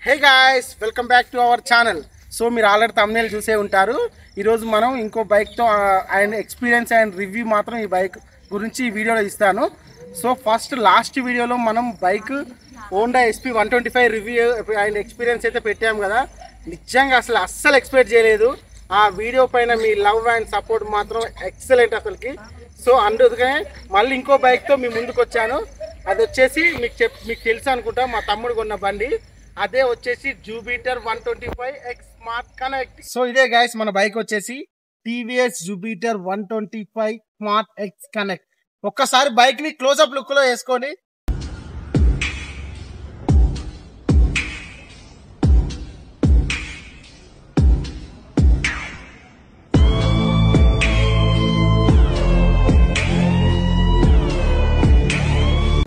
Hey guys, welcome back to our channel. So మీరు already thumbnail చూసే ఉంటారు. ఈరోజు మనం ఇంకో బైక్తో అండ్ ఎక్స్పీరియన్స్ అండ్ రివ్యూ మాత్రం ఈ బైక్ గురించి ఈ వీడియోలో ఇస్తాను. సో ఫస్ట్ లాస్ట్ వీడియోలో మనం bike Honda SP 125 review and experience అయితే పెట్టాము కదా. నిజంగా అస్సలు ఎక్స్పెక్ట్ చేయలేదు. ఆ వీడియో పైన మీ లవ్ అండ్ సపోర్ట్ మాత్రం ఎక్సలెంట్ అసలుకి. సో అందుకనే మళ్ళీ ఇంకో బైక్తో మీ ముందుకు వచ్చాను. అది వచ్చేసి మీకు తెలుసు అనుకుంటా, మా తమ్ముడు కొన్న బండి. అదే వచ్చేసి Jupiter 125X smart connect. So ఇదే గైస్ మన బైక్ వచ్చేసి TVS Jupiter 125 smart X connect. ఒక్కసారి బైక్ ని క్లోజ్అప్ లుక్ లో వేసుకొని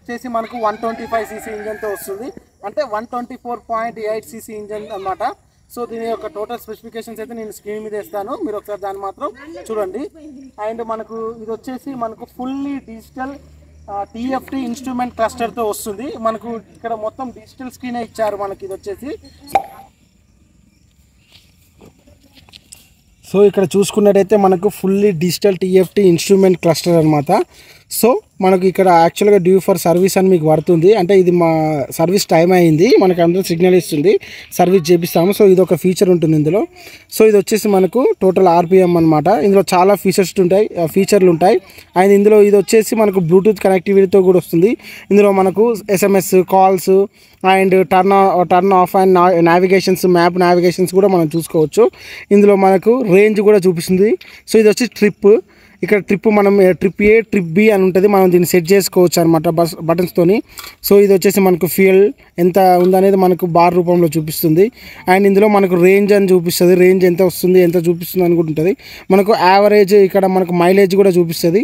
వచ్చేసి మనకు 125cc ఇంజన్తో వస్తుంది. అంటే 124.8cc ఇంజన్ అన్నమాట. సో దీని యొక్క టోటల్ స్పెసిఫికేషన్స్ అయితే నేను స్క్రీన్ మీద ఇస్తాను, మీరు ఒకసారి దాన్ని మాత్రం చూడండి. అండ్ మనకు ఇది వచ్చేసి మనకు ఫుల్లీ డిజిటల్ TFT ఇన్స్ట్రుమెంట్ క్లస్టర్తో వస్తుంది. మనకు ఇక్కడ మొత్తం డిజిటల్ స్క్రీన్ ఇచ్చారు మనకి. ఇది వచ్చేసి సో ఇక్కడ చూసుకున్నట్టయితే మనకు fully digital TFT instrument cluster అనమాట. సో మనకు ఇక్కడ యాక్చువల్గా డ్యూ ఫర్ సర్వీస్ అని మీకు పడుతుంది. అంటే ఇది మా సర్వీస్ టైం అయింది, మనకు అందరూ సిగ్నల్ ఇస్తుంది, సర్వీస్ చేపిస్తాము. సో ఇది ఒక ఫీచర్ ఉంటుంది ఇందులో. సో ఇది వచ్చేసి మనకు టోటల్ RPM అనమాట. ఇందులో చాలా ఫీచర్లు ఉంటాయి. అండ్ ఇందులో ఇది వచ్చేసి మనకు బ్లూటూత్ కనెక్టివిటీతో కూడా వస్తుంది. ఇందులో మనకు SMS calls and turn off and navigations, map navigations కూడా మనం చూసుకోవచ్చు. ఇందులో మనకు రేంజ్ కూడా చూపిస్తుంది. సో ఇది వచ్చి ట్రిప్. ఇక్కడ ట్రిప్ మనం ట్రిప్ A, ట్రిప్ B అని ఉంటుంది. మనం దీన్ని సెట్ చేసుకోవచ్చు అనమాట బటన్స్తోని. సో ఇది వచ్చేసి మనకు ఫ్యూయల్ ఎంత ఉందనేది మనకు బార్ రూపంలో చూపిస్తుంది. అండ్ ఇందులో మనకు రేంజ్ అని చూపిస్తుంది, రేంజ్ ఎంత వస్తుంది, ఎంత చూపిస్తుంది అని కూడా ఉంటుంది. మనకు యావరేజ్, ఇక్కడ మనకు మైలేజ్ కూడా చూపిస్తుంది.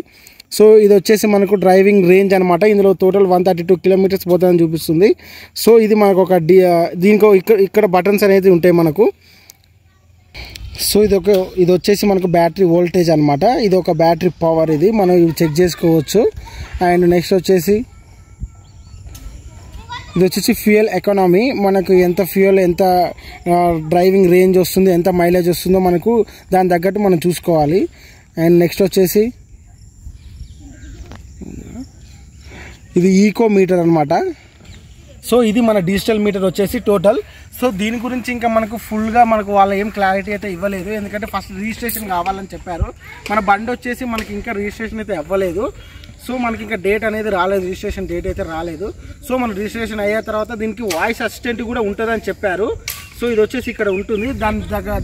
సో ఇది వచ్చేసి మనకు డ్రైవింగ్ రేంజ్ అనమాట. ఇందులో టోటల్ 132 కిలోమీటర్స్ పోతుందని చూపిస్తుంది. సో ఇది మనకు ఒక దీనికో ఇక్కడ బటన్స్ అనేది ఉంటాయి మనకు. సో ఇది వచ్చేసి మనకు బ్యాటరీ వోల్టేజ్ అనమాట. ఇది ఒక బ్యాటరీ పవర్, ఇది మనం చెక్ చేసుకోవచ్చు. అండ్ నెక్స్ట్ వచ్చేసి ఇది వచ్చేసి ఫ్యూయల్ ఎకానమీ. మనకు ఎంత ఫ్యూయల్, ఎంత డ్రైవింగ్ రేంజ్ వస్తుంది, ఎంత మైలేజ్ వస్తుందో మనకు దాని తగ్గట్టు మనం చూసుకోవాలి. అండ్ నెక్స్ట్ వచ్చేసి ఇది ఈకో మీటర్ అనమాట. సో ఇది మన డిజిటల్ మీటర్ వచ్చేసి టోటల్. సో దీని గురించి ఇంకా మనకు ఫుల్గా మనకు వాళ్ళ ఏం క్లారిటీ అయితే ఇవ్వలేదు, ఎందుకంటే ఫస్ట్ రిజిస్ట్రేషన్ కావాలని చెప్పారు. మన బండి వచ్చేసి మనకి ఇంకా రిజిస్ట్రేషన్ అయితే ఇవ్వలేదు. సో మనకి ఇంకా డేట్ అనేది రాలేదు, రిజిస్ట్రేషన్ డేట్ అయితే రాలేదు. సో మన రిజిస్ట్రేషన్ అయ్యే తర్వాత దీనికి వాయిస్ అసిస్టెంట్ కూడా ఉంటుందని చెప్పారు. సో ఇది వచ్చేసి ఇక్కడ ఉంటుంది.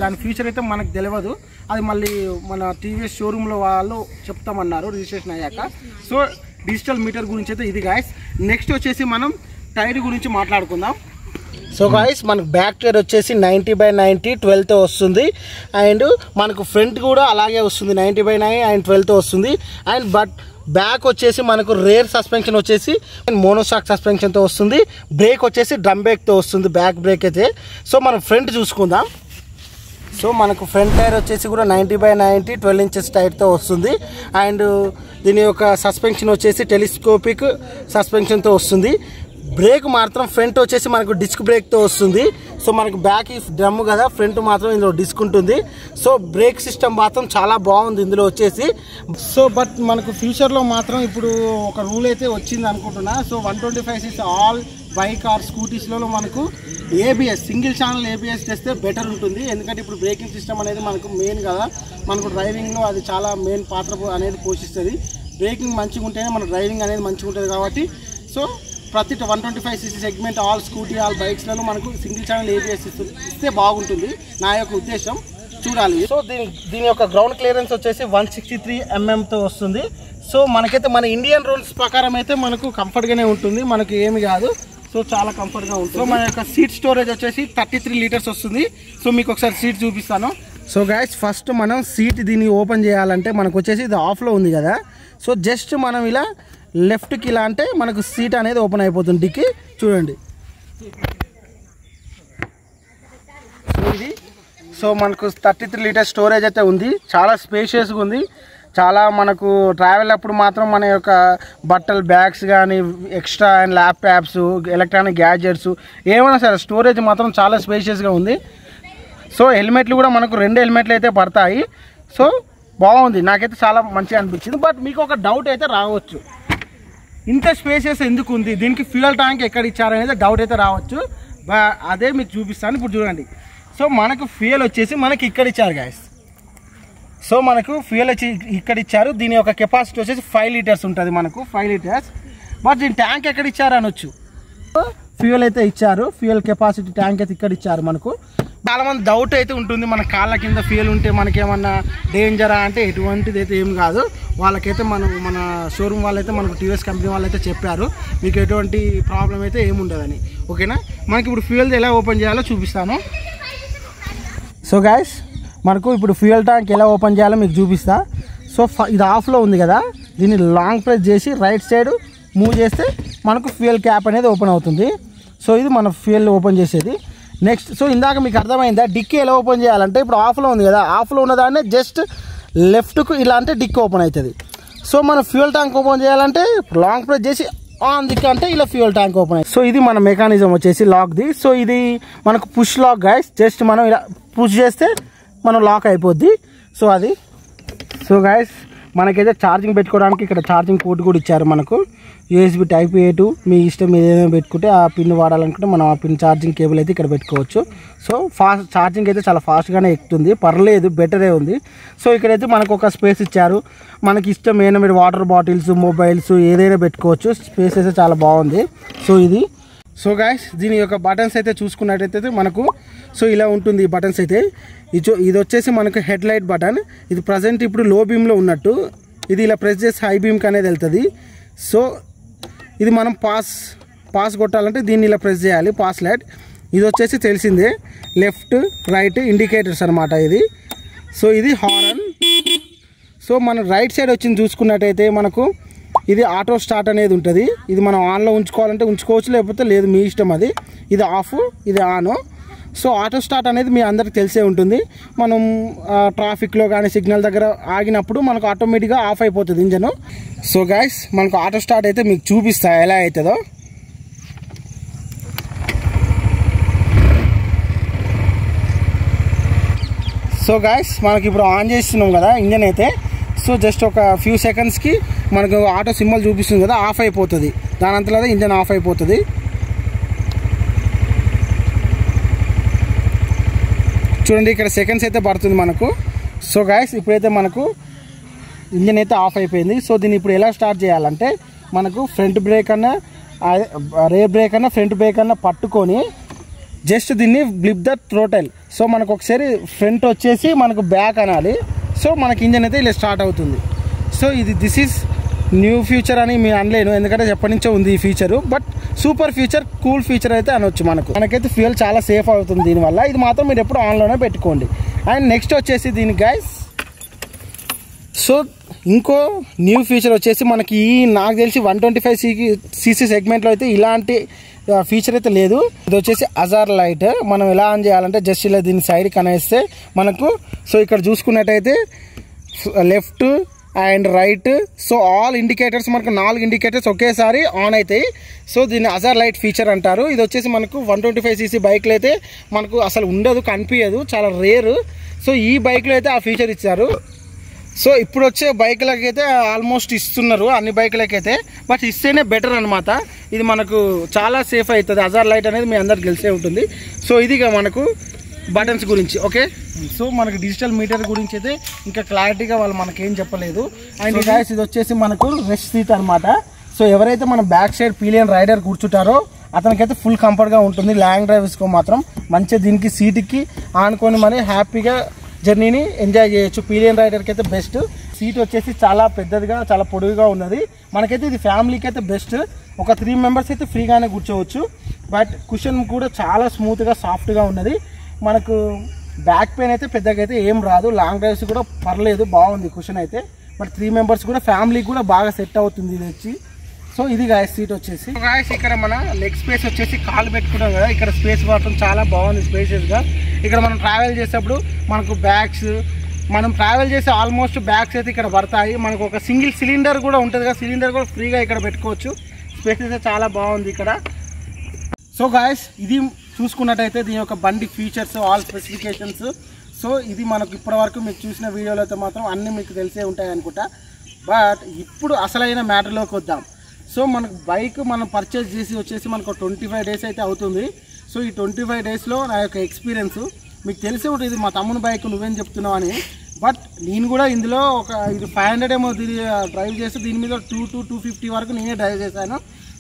దాని ఫ్యూచర్ అయితే మనకు తెలియదు, అది మళ్ళీ మన TVS షోరూంలో వాళ్ళు చెప్తామన్నారు రిజిస్ట్రేషన్ అయ్యాక. సో డిజిటల్ మీటర్ గురించి అయితే ఇది గాయస్. నెక్స్ట్ వచ్చేసి మనం టైర్ గురించి మాట్లాడుకుందాం. సో గాయస్ మనకు బ్యాక్ టైర్ వచ్చేసి 90/90 12తో వస్తుంది. అండ్ మనకు ఫ్రంట్ కూడా అలాగే వస్తుంది, 90/9 అండ్ 12తో వస్తుంది. అండ్ బట్ బ్యాక్ వచ్చేసి మనకు రేర్ సస్పెన్షన్ వచ్చేసి మోనోషాక్ సస్పెన్షన్తో వస్తుంది. బ్రేక్ వచ్చేసి డ్రమ్ బ్రేక్తో వస్తుంది, బ్యాక్ బ్రేక్ అయితే. సో మనం ఫ్రంట్ చూసుకుందాం. సో మనకు ఫ్రంట్ టైర్ వచ్చేసి కూడా 90/90 12 ఇంచెస్ టైర్తో వస్తుంది. అండ్ దీని యొక్క సస్పెన్షన్ వచ్చేసి టెలిస్కోపిక్ సస్పెన్షన్తో వస్తుంది. బ్రేక్ మాత్రం ఫ్రంట్ వచ్చేసి మనకు డిస్క్ బ్రేక్తో వస్తుంది. సో మనకు బ్యాక్ డ్రమ్ కదా, ఫ్రంట్ మాత్రం ఇందులో డిస్క్ ఉంటుంది. సో బ్రేక్ సిస్టమ్ మాత్రం చాలా బాగుంది ఇందులో వచ్చేసి. సో బట్ మనకు ఫ్యూచర్లో మాత్రం ఇప్పుడు ఒక రూల్ అయితే వచ్చింది అనుకుంటున్నా. So 125cc all bike or స్కూటీస్లలో మనకు ABS, సింగిల్ ఛానల్ ABS తెస్తే బెటర్ ఉంటుంది. ఎందుకంటే ఇప్పుడు బ్రేకింగ్ సిస్టమ్ అనేది మనకు మెయిన్ కదా, మనకు డ్రైవింగ్లో అది చాలా మెయిన్ పాత్ర అనేది పోషిస్తుంది. బ్రేకింగ్ మంచిగా ఉంటేనే మన డ్రైవింగ్ అనేది మంచిగా ఉంటుంది కాబట్టి సో ప్రతి 125cc segment all scooty all బైక్స్లలో మనకు సింగిల్ ఛానల్ ABS ఇస్తే బాగుంటుంది, నా యొక్క ఉద్దేశం. చూడాలి. సో దీని యొక్క గ్రౌండ్ క్లియరెన్స్ వచ్చేసి 163 mmతో వస్తుంది. సో మనకైతే మన ఇండియన్ రూల్స్ ప్రకారం అయితే మనకు కంఫర్ట్గానే ఉంటుంది, మనకు ఏమి కాదు. సో చాలా కంఫర్ట్గా ఉంటుంది. సో మన యొక్క సీట్ స్టోరేజ్ వచ్చేసి 33 లీటర్స్ వస్తుంది. సో మీకు ఒకసారి సీట్ చూపిస్తాను. సో గైస్ ఫస్ట్ మనం సీట్ దీన్ని ఓపెన్ చేయాలంటే మనకు వచ్చేసి ఇది ఆఫ్లో ఉంది కదా. సో జస్ట్ మనం ఇలా లెఫ్ట్కి ఇలా అంటే మనకు సీట్ అనేది ఓపెన్ అయిపోతుంది డిక్కి. చూడండి. సో ఇది మనకు 33 లీటర్స్ స్టోరేజ్ అయితే ఉంది, చాలా స్పేషియస్గా ఉంది. చాలా మనకు ట్రావెల్ అప్పుడు మాత్రం మన యొక్క బట్టలు బ్యాగ్స్ కానీ extra and laptops electronic gadgets ఏమైనా సరే స్టోరేజ్ మాత్రం చాలా స్పేషియస్గా ఉంది. సో హెల్మెట్లు కూడా మనకు 2 హెల్మెట్లు అయితే పడతాయి. సో బాగుంది, నాకైతే చాలా మంచిగా అనిపించింది. బట్ మీకు ఒక డౌట్ అయితే రావచ్చు, ఇంత స్పేసెస్ ఎందుకు ఉంది, దీనికి ఫ్యూయల్ ట్యాంక్ ఎక్కడ ఇచ్చారనేది డౌట్ అయితే రావచ్చు. అదే మీకు చూపిస్తాను. ఇప్పుడు చూడండి. సో మనకు ఫ్యూయల్ వచ్చేసి మనకి ఇక్కడ ఇచ్చారు గాయస్. సో మనకు ఫ్యూయల్ వచ్చి ఇక్కడ ఇచ్చారు. దీని యొక్క కెపాసిటీ వచ్చేసి 5 లీటర్స్ ఉంటుంది, మనకు 5 లీటర్స్. బట్ దీని ట్యాంక్ ఎక్కడ ఇచ్చారు అనొచ్చు. ఫ్యూయల్ అయితే ఇచ్చారు, ఫ్యూయల్ కెపాసిటీ ట్యాంక్ అయితే ఇక్కడ ఇచ్చారు. మనకు చాలామంది డౌట్ అయితే ఉంటుంది, మన కాళ్ళ కింద ఫ్యూయల్ ఉంటే మనకేమన్నా డేంజరా అంటే ఎటువంటిది అయితే ఏం కాదు. వాళ్ళకైతే మన షోరూమ్ వాళ్ళైతే మనకు టీవీఎస్ కంపెనీ వాళ్ళైతే చెప్పారు మీకు ఎటువంటి ప్రాబ్లం అయితే ఏముండదని. ఓకేనా, మనకి ఇప్పుడు ఫ్యూయల్ ఎలా ఓపెన్ చేయాలో చూపిస్తాను. సో గైస్, మనకు ఇప్పుడు ఫ్యూయల్ ట్యాంక్ ఎలా ఓపెన్ చేయాలో మీకు చూపిస్తా. సో ఇది ఆఫ్లో ఉంది కదా, దీన్ని లాంగ్ ప్రెస్ చేసి రైట్ సైడ్ మూవ్ చేస్తే మనకు ఫ్యూయల్ క్యాప్ అనేది ఓపెన్ అవుతుంది. సో ఇది మన ఫ్యూయల్ ఓపెన్ చేసేది. నెక్స్ట్, సో ఇందాక మీకు అర్థమైందా డిక్కీ ఎలా ఓపెన్ చేయాలంటే, ఇప్పుడు ఆఫ్లో ఉంది కదా, ఆఫ్లో ఉన్నదాన్ని జస్ట్ లెఫ్ట్కు ఇలా అంటే డిక్కీ ఓపెన్ అవుతుంది. సో మన ఫ్యూయల్ ట్యాంక్ ఓపెన్ చేయాలంటే లాంగ్ ప్రెస్ చేసి ఆన్ దిక్కు అంటే ఇలా ఫ్యూయల్ ట్యాంక్ ఓపెన్ అవుతుంది. సో ఇది మన మెకానిజం వచ్చేసి లాక్ది. సో ఇది మనకు పుష్ లాక్ గైస్, జస్ట్ మనం ఇలా పుష్ చేస్తే మనం లాక్ అయిపోద్ది. సో అది. సో గైస్, మనకైతే ఛార్జింగ్ పెట్టుకోవడానికి ఇక్కడ ఛార్జింగ్ పోర్ట్ కూడా ఇచ్చారు. మనకు యూఎస్బి టైప్ A2 మీ ఇష్టం ఏదైనా పెట్టుకుంటే ఆ పిన్ వాడాలనుకుంటే మనం ఆ పిన్ ఛార్జింగ్ కేబుల్ అయితే ఇక్కడ పెట్టుకోవచ్చు. సో ఫాస్ట్ ఛార్జింగ్ అయితే చాలా ఫాస్ట్గానే ఎక్కుతుంది, పర్లేదు, బెటరే ఉంది. సో ఇక్కడైతే మనకు ఒక స్పేస్ ఇచ్చారు, మనకి ఇష్టం ఏమైనా మీరు వాటర్ బాటిల్స్ మొబైల్స్ ఏదైనా పెట్టుకోవచ్చు. స్పేస్ అయితే చాలా బాగుంది. సో ఇది. సో గైస్, దీని యొక్క బటన్స్ అయితే చూసుకున్నట్టయితే మనకు సో ఇలా ఉంటుంది. ఈ బటన్స్ అయితే ఇది వచ్చేసి మనకు హెడ్ లైట్ బటన్. ఇది ప్రజెంట్ ఇప్పుడు లో బీమ్లో ఉన్నట్టు, ఇది ఇలా ప్రెస్ చేసి హై బీమ్కి అనేది వెళ్తుంది. సో ఇది మనం పాస్ కొట్టాలంటే దీన్ని ఇలా ప్రెస్ చేయాలి, పాస్ లైట్. ఇది వచ్చేసి తెలిసిందే లెఫ్ట్ రైట్ ఇండికేటర్స్ అనమాట ఇది. సో ఇది హారన్. సో మన రైట్ సైడ్ వచ్చింది చూసుకున్నట్టయితే మనకు ఇది ఆటో స్టార్ట్ అనేది ఉంటుంది. ఇది మనం ఆన్లో ఉంచుకోవాలంటే ఉంచుకోవచ్చు, లేకపోతే లేదు, మీ ఇష్టం అది. ఇది ఆఫ్, ఇది ఆన్. సో ఆటో స్టార్ట్ అనేది మీ అందరికి తెలిసే ఉంటుంది. మనం ట్రాఫిక్లో కానీ సిగ్నల్ దగ్గర ఆగినప్పుడు మనకు ఆటోమేటిక్గా ఆఫ్ అయిపోతుంది ఇంజను. సో గైస్, మనకు ఆటో స్టార్ట్ అయితే మీకు చూపిస్తా ఎలా అవుతుందో. సో గైస్, మనకి ఇప్పుడు ఆన్ చేస్తున్నాం కదా ఇంజన్ అయితే. సో జస్ట్ ఒక ఫ్యూ సెకండ్స్కి మనకు ఆటో సింబల్ చూపిస్తుంది కదా, ఆఫ్ అయిపోతుంది. దాని అంతలో ఇంజన్ ఆఫ్ అయిపోతుంది. చూడండి, ఇక్కడ సెకండ్స్ అయితే పడుతుంది మనకు. సో గైస్, ఇప్పుడైతే మనకు ఇంజన్ అయితే ఆఫ్ అయిపోయింది. సో దీన్ని ఇప్పుడు ఎలా స్టార్ట్ చేయాలంటే మనకు ఫ్రంట్ బ్రేక్ అన్నా రేర్ బ్రేక్ అన్నా ఫ్రంట్ బ్రేక్ అన్నా పట్టుకొని జస్ట్ దీన్ని బ్లిప్ ద థ్రోటల్. సో మనకు ఒకసారి ఫ్రంట్ వచ్చేసి మనకు బ్యాక్ అనాలి. సో మనకి ఇంజన్ అయితే ఇలా స్టార్ట్ అవుతుంది. So this is new feature అని మీరు అనలేను, ఎందుకంటే ఎప్పటి నుంచో ఉంది ఈ feature. But super feature, cool feature అయితే అనొచ్చు. మనకైతే ఫ్యూయల్ చాలా సేఫ్ అవుతుంది దీనివల్ల. ఇది మాత్రం మీరు ఎప్పుడు ఆన్లోనే పెట్టుకోండి. అండ్ నెక్స్ట్ వచ్చేసి దీనికి గైస్, సో ఇంకో న్యూ ఫీచర్ వచ్చేసి మనకి నాకు తెలిసి 125cc సెగ్మెంట్లో అయితే ఇలాంటి ఫీచర్ అయితే లేదు. ఇది వచ్చేసి హజార్ లైట్. మనం ఎలా ఆన్ చేయాలంటే జస్ట్ ఇలా దీన్ని సైడ్ కనేస్తే మనకు, సో ఇక్కడ చూసుకున్నట్టయితే left and right, so all indicators మనకు 4 ఇండికేటర్స్ ఒకేసారి ఆన్ అవుతాయి. సో దీన్ని హజార్ లైట్ ఫీచర్ అంటారు. ఇది వచ్చేసి మనకు 125cc బైక్లో అయితే మనకు అసలు ఉండదు, కనిపించదు, చాలా రేరు. సో ఈ బైక్లో అయితే ఆ ఫీచర్ ఇచ్చారు. సో ఇప్పుడు వచ్చే బైక్లకి అయితే ఆల్మోస్ట్ ఇస్తున్నారు అన్ని బైక్లకైతే, బట్ ఇస్తేనే బెటర్ అనమాట. ఇది మనకు చాలా సేఫ్ అవుతుంది. హజార్ లైట్ అనేది మీ అందరికి తెలిసే ఉంటుంది. సో ఇది మనకు బటన్స్ గురించి. ఓకే, సో మనకి డిజిటల్ మీటర్ గురించి అయితే ఇంకా క్లారిటీగా వాళ్ళు మనకేం చెప్పలేదు. అండ్ గైస్, ఇది వచ్చేసి మనకు రెస్ట్ సీట్ అనమాట. సో ఎవరైతే మన బ్యాక్ సైడ్ పిలియన్ రైడర్ కూర్చుంటారో అతనికైతే ఫుల్ కంఫర్ట్గా ఉంటుంది. లాంగ్ డ్రైవ్స్కో మాత్రం మంచిగా దీనికి సీట్కి ఆనుకొని మరి హ్యాపీగా జర్నీని ఎంజాయ్ చేయొచ్చు. పిలియన్ రైడర్కి అయితే బెస్ట్. సీట్ వచ్చేసి చాలా పెద్దదిగా చాలా పొడవుగా ఉన్నది. మనకైతే ఇది ఫ్యామిలీకి అయితే బెస్ట్. ఒక 3 మెంబర్స్ అయితే ఫ్రీగానే కూర్చోవచ్చు. బట్ కుషన్ కూడా చాలా స్మూత్గా సాఫ్ట్గా ఉన్నది. మనకు బ్యాక్ పెయిన్ అయితే పెద్దగా అయితే ఏం రాదు. లాంగ్ డ్రైవ్స్ కూడా పర్లేదు, బాగుంది కుషన్ అయితే. బట్ 3 మెంబర్స్ కూడా ఫ్యామిలీకి కూడా బాగా సెట్ అవుతుంది ఇది వచ్చి. సో ఇది గాయస్ సీట్ వచ్చేసి. గాయస్, ఇక్కడ మన లెగ్ స్పేస్ వచ్చేసి కాలు పెట్టుకున్నాం కదా, ఇక్కడ స్పేస్ మాత్రం చాలా బాగుంది స్పేసెస్గా. ఇక్కడ మనం ట్రావెల్ చేసేటప్పుడు మనకు బ్యాగ్స్ మనం ట్రావెల్ చేసే ఆల్మోస్ట్ బ్యాగ్స్ అయితే ఇక్కడ పడతాయి. మనకు ఒక సింగిల్ సిలిండర్ కూడా ఉంటుంది కదా, సిలిండర్ కూడా ఫ్రీగా ఇక్కడ పెట్టుకోవచ్చు. స్పేస్ అయితే చాలా బాగుంది ఇక్కడ. సో గాయస్, ఇది చూసుకున్నట్టయితే దీని యొక్క బండి ఫీచర్స్, ఆల్ స్పెసిఫికేషన్స్. సో ఇది మనకు ఇప్పటివరకు మీకు చూసిన వీడియోలో అయితే మాత్రం అన్నీ మీకు తెలిసే ఉంటాయి అనుకుంటా. బట్ ఇప్పుడు అసలైన మ్యాటర్లోకి వద్దాం. సో మనకు బైక్ మనం పర్చేస్ చేసి వచ్చేసి మనకు 25 డేస్ అయితే అవుతుంది. సో ఈ 25 డేస్లో నా యొక్క ఎక్స్పీరియన్స్ మీకు తెలిసే ఉంటుంది. మా తమ్ముని బైక్ నువ్వేం చెప్తున్నావు అని. బట్ నేను కూడా ఇందులో ఇది 500 ఏమో డ్రైవ్ చేస్తే దీని మీద 250 వరకు నేనే డ్రైవ్ చేశాను.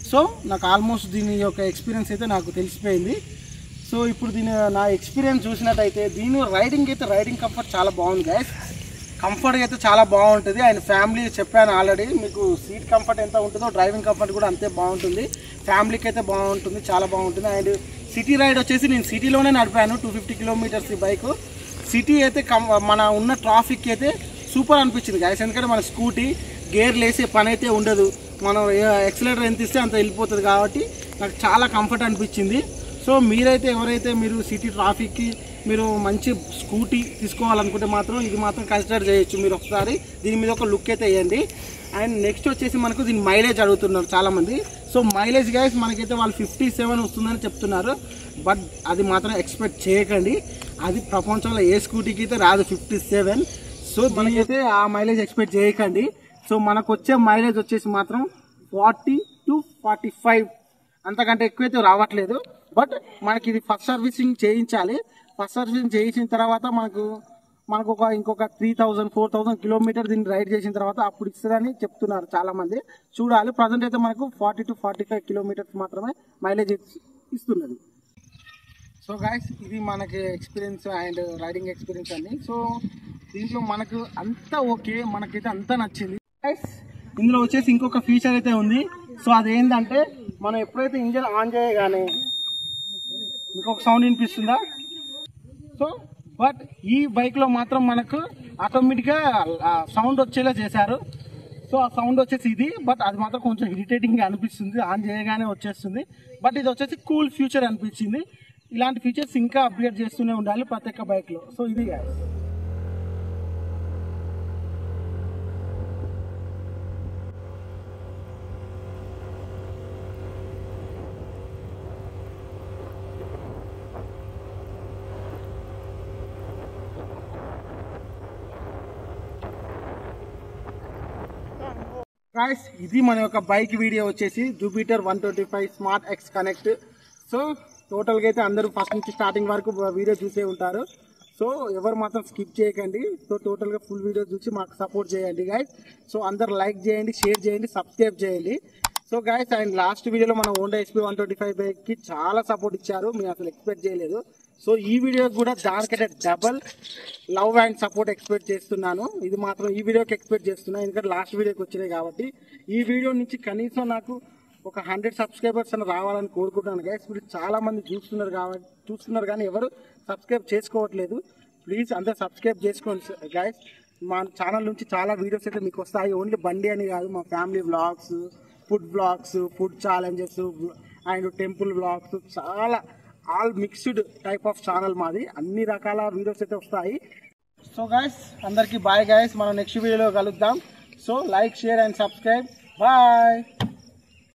సో నాకు ఆల్మోస్ట్ దీని యొక్క ఎక్స్పీరియన్స్ అయితే నాకు తెలిసిపోయింది. సో ఇప్పుడు నా ఎక్స్పీరియన్స్ చూసినట్టయితే దీని రైడింగ్ కంఫర్ట్ చాలా బాగుంది గైస్. కంఫర్ట్గా అయితే చాలా బాగుంటుంది. ఆయన ఫ్యామిలీ చెప్పాను ఆల్రెడీ, మీకు సీట్ కంఫర్ట్ ఎంత ఉంటుందో డ్రైవింగ్ కంఫర్ట్ కూడా అంతే బాగుంటుంది. ఫ్యామిలీకి అయితే బాగుంటుంది, చాలా బాగుంటుంది. అండ్ సిటీ రైడ్ వచ్చేసి నేను సిటీలోనే నడిపాను 250 కిలోమీటర్స్ ఈ బైక్. సిటీ అయితే మన ఉన్న ట్రాఫిక్ అయితే సూపర్ అనిపించింది గైస్. ఎందుకంటే మన స్కూటీ గేర్ లేసే పని అయితే ఉండదు, మనం ఎక్సలేటర్ ఎంత ఇస్తే అంత వెళ్ళిపోతుంది కాబట్టి నాకు చాలా కంఫర్ట్ అనిపించింది. సో మీరైతే ఎవరైతే మీరు సిటీ ట్రాఫిక్కి మీరు మంచి స్కూటీ తీసుకోవాలనుకుంటే మాత్రం ఇది మాత్రం కన్సిడర్ చేయొచ్చు. మీరు ఒకసారి దీని మీద ఒక లుక్ అయితే వేయండి. అండ్ నెక్స్ట్ వచ్చేసి మనకు దీని మైలేజ్ అడుగుతున్నారు చాలామంది. సో మైలేజ్ గైస్ మనకైతే వాళ్ళు 57 వస్తుందని చెప్తున్నారు. బట్ అది మాత్రం ఎక్స్పెక్ట్ చేయకండి, అది ప్రపంచంలో ఏ స్కూటీకి అయితే రాదు 57. సో మనకైతే ఆ మైలేజ్ ఎక్స్పెక్ట్ చేయకండి. సో మనకు వచ్చే మైలేజ్ వచ్చేసి మాత్రం 40 to 45, అంతకంటే ఎక్కువైతే రావట్లేదు. బట్ మనకి ఇది ఫస్ట్ సర్వీసింగ్ చేయించాలి. ఫస్ట్ సర్వీసింగ్ చేయించిన తర్వాత మనకు ఇంకొక 3000-4000 కిలోమీటర్ దీన్ని రైడ్ చేసిన తర్వాత అప్పుడు ఇస్తుందని చెప్తున్నారు చాలామంది. చూడాలి. ప్రజెంట్ అయితే మనకు 40 to 45 కిలోమీటర్స్ మాత్రమే మైలేజ్ ఇస్తున్నది. సో గాయస్, ఇది మనకి ఎక్స్పీరియన్స్ అండ్ రైడింగ్ ఎక్స్పీరియన్స్ అన్ని. సో దీంట్లో మనకు అంతా ఓకే, మనకైతే అంతా నచ్చింది. ఇందులో వచ్చేసి ఇంకొక ఫీచర్ అయితే ఉంది. సో అదేంటంటే మనం ఎప్పుడైతే ఇంజన్ ఆన్ చేయగానే మీకు ఒక సౌండ్ వినిపిస్తుందా? సో బట్ ఈ బైక్లో మాత్రం మనకు ఆటోమేటిక్గా సౌండ్ వచ్చేలా చేశారు. సో ఆ సౌండ్ వచ్చేసి ఇది, బట్ అది మాత్రం కొంచెం ఇరిటేటింగ్గా అనిపిస్తుంది, ఆన్ చేయగానే వచ్చేస్తుంది. బట్ ఇది వచ్చేసి కూల్ ఫ్యూచర్ అనిపించింది. ఇలాంటి ఫీచర్స్ ఇంకా అప్గ్రేడ్ చేస్తూనే ఉండాలి ప్రతి ఒక్క బైక్లో. సో ఇది గాయ్స్, ఇది మన యొక్క బైక్ వీడియో వచ్చేసి Jupiter 125 smart X connect. So టోటల్గా అయితే అందరూ ఫస్ట్ నుంచి స్టార్టింగ్ వరకు వీడియో చూసే ఉంటారు. సో ఎవరు మాత్రం స్కిప్ చేయకండి. సో టోటల్గా ఫుల్ వీడియో చూసి మాకు సపోర్ట్ చేయండి గాయ్స్. సో అందరు లైక్ చేయండి, షేర్ చేయండి, సబ్స్క్రైబ్ చేయండి. సో గాయ్స్, అండ్ లాస్ట్ వీడియోలో మన హోండా SP 125 బైక్కి చాలా సపోర్ట్ ఇచ్చారు, మేము అసలు ఎక్స్పెక్ట్ చేయలేదు. సో ఈ వీడియో కూడా దానికంటే double love and support expect చేస్తున్నాను. ఇది మాత్రం ఈ వీడియోకి ఎక్స్పెక్ట్ చేస్తున్నాను, ఎందుకంటే లాస్ట్ వీడియోకి వచ్చినాయి కాబట్టి. ఈ వీడియో నుంచి కనీసం నాకు ఒక 100 సబ్స్క్రైబర్స్ అని రావాలని కోరుకుంటున్నాను గైస్. ఇప్పుడు చాలా మంది చూస్తున్నారు కానీ ఎవరు సబ్స్క్రైబ్ చేసుకోవట్లేదు. ప్లీజ్ అందరు సబ్స్క్రైబ్ చేసుకోండి గైస్. మా ఛానల్ నుంచి చాలా వీడియోస్ అయితే మీకు వస్తాయి. ఓన్లీ బండి అని కాదు, మా family vlogs, food vlogs, food challenges and temple vlogs, చాలా all mixed type of channel మాది. అన్ని రకాల వీడియోస్ అయితే వస్తాయి. సో గైస్, అందరికీ బాయ్ గైస్. మనం నెక్స్ట్ వీడియోలో కలుద్దాం. So like, share and subscribe. Bye.